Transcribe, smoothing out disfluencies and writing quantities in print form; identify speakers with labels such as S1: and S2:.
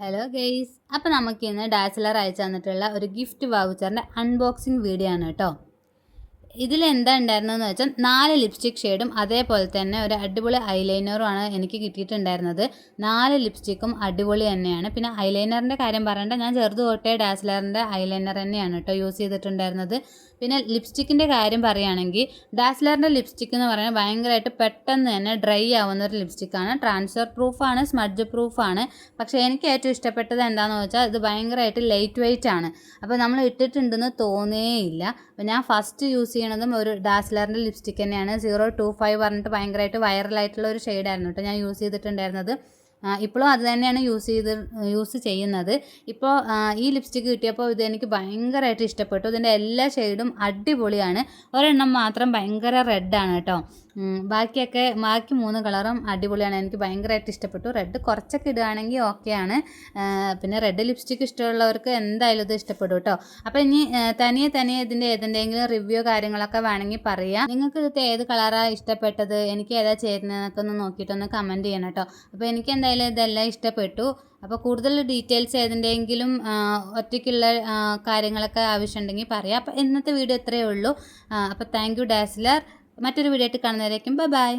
S1: Hello guys, അപ്പോൾ നമുക്കിന്ന് dazzler അയച്ചു തന്നിട്ടുള്ള ഒരു ഗിഫ്റ്റ് വൗച്ചറിൻ്റെ അൺബോക്സിങ് വീഡിയോ ആണ് കേട്ടോ. ഇതിലെന്താ ഉണ്ടായിരുന്നതെന്ന് വെച്ചാൽ 4 ലിപ്സ്റ്റിക് ഷെയ്ഡും അതേപോലെ തന്നെ ഒരു അടിപൊളി ഐലൈനറുമാണ് എനിക്ക് കിട്ടിയിട്ടുണ്ടായിരുന്നത്. 4 ലിപ്സ്റ്റിക്കും അടിപൊളി തന്നെയാണ്. പിന്നെ ഐലൈനറിൻ്റെ കാര്യം പറയേണ്ട, ഞാൻ ചെറുത് തൊട്ടേ ഡാസ്ലറിൻ്റെ ഐലൈനർ തന്നെയാണ് കേട്ടോ യൂസ് ചെയ്തിട്ടുണ്ടായിരുന്നത്. പിന്നെ ലിപ്സ്റ്റിക്കിൻ്റെ കാര്യം പറയുകയാണെങ്കിൽ ഡാസ്ലറിൻ്റെ ലിപ്സ്റ്റിക് എന്ന് പറയുന്നത് ഭയങ്കരമായിട്ട് പെട്ടെന്ന് തന്നെ ഡ്രൈ ആവുന്ന ഒരു ലിപ്സ്റ്റിക്കാണ്. Transfer പ്രൂഫാണ്, smudge പ്രൂഫാണ്. പക്ഷേ എനിക്ക് ഏറ്റവും ഇഷ്ടപ്പെട്ടത് എന്താണെന്ന് വെച്ചാൽ ഇത് ഭയങ്കരമായിട്ട് ലൈറ്റ് വെയ്റ്റ് ആണ്. അപ്പോൾ നമ്മൾ ഇട്ടിട്ടുണ്ടെന്ന് തോന്നേയില്ല. അപ്പോൾ ഞാൻ ഫസ്റ്റ് യൂസ് ചെയ്യണതും ഒരു ഡാസ്ലറിൻ്റെ ലിപ്സ്റ്റിക് തന്നെയാണ്. 025 പറഞ്ഞിട്ട് ഭയങ്കരമായിട്ട് വൈറലായിട്ടുള്ള ഒരു ഷെയ്ഡായിരുന്നു കേട്ടോ ഞാൻ യൂസ് ചെയ്തിട്ടുണ്ടായിരുന്നത്. ഇപ്പോഴും അത് തന്നെയാണ് യൂസ് ചെയ്യുന്നത്. ഇപ്പോൾ ഈ ലിപ്സ്റ്റിക്ക് കിട്ടിയപ്പോൾ ഇതെനിക്ക് ഭയങ്കരമായിട്ട് ഇഷ്ടപ്പെട്ടു. ഇതിൻ്റെ എല്ലാ ഷെയ്ഡും അടിപൊളിയാണ്. ഒരെണ്ണം മാത്രം ഭയങ്കര റെഡാണ് കേട്ടോ. ബാക്കി 3 കളറും അടിപൊളിയാണ്. എനിക്ക് ഭയങ്കരമായിട്ട് ഇഷ്ടപ്പെട്ടു. റെഡ് കുറച്ചൊക്കെ ഇടുകയാണെങ്കിൽ ഓക്കെയാണ്. പിന്നെ റെഡ് ലിപ്സ്റ്റിക്ക് ഇഷ്ടമുള്ളവർക്ക് എന്തായാലും ഇത് ഇഷ്ടപ്പെടും കേട്ടോ. അപ്പോൾ ഇനി തനിയെ ഇതിൻ്റെ ഏതെങ്കിലും റിവ്യൂ കാര്യങ്ങളൊക്കെ വേണമെങ്കിൽ പറയാം. നിങ്ങൾക്ക് ഇത് ഏത് കളറാണ് ഇഷ്ടപ്പെട്ടത്, എനിക്ക് ഏതാ ചേരുന്നതെന്നൊക്കെ ഒന്ന് നോക്കിയിട്ടൊന്ന് കമൻറ്റ് ചെയ്യണം കേട്ടോ. അപ്പോൾ എനിക്ക് എന്തായാലും ഇതെല്ലാം ഇഷ്ടപ്പെട്ടു. അപ്പോൾ കൂടുതൽ ഡീറ്റെയിൽസ് ഏതിൻ്റെയെങ്കിലും ഒറ്റയ്ക്കുള്ള കാര്യങ്ങളൊക്കെ ആവശ്യമുണ്ടെങ്കിൽ പറയാം. അപ്പോൾ ഇന്നത്തെ വീഡിയോ ഇത്രയേ ഉള്ളൂ. അപ്പോൾ താങ്ക് യു ഡാസ്ലർ. മറ്റൊരു വീഡിയോ ആയിട്ട് കാണുന്നവരേക്കും ബൈ.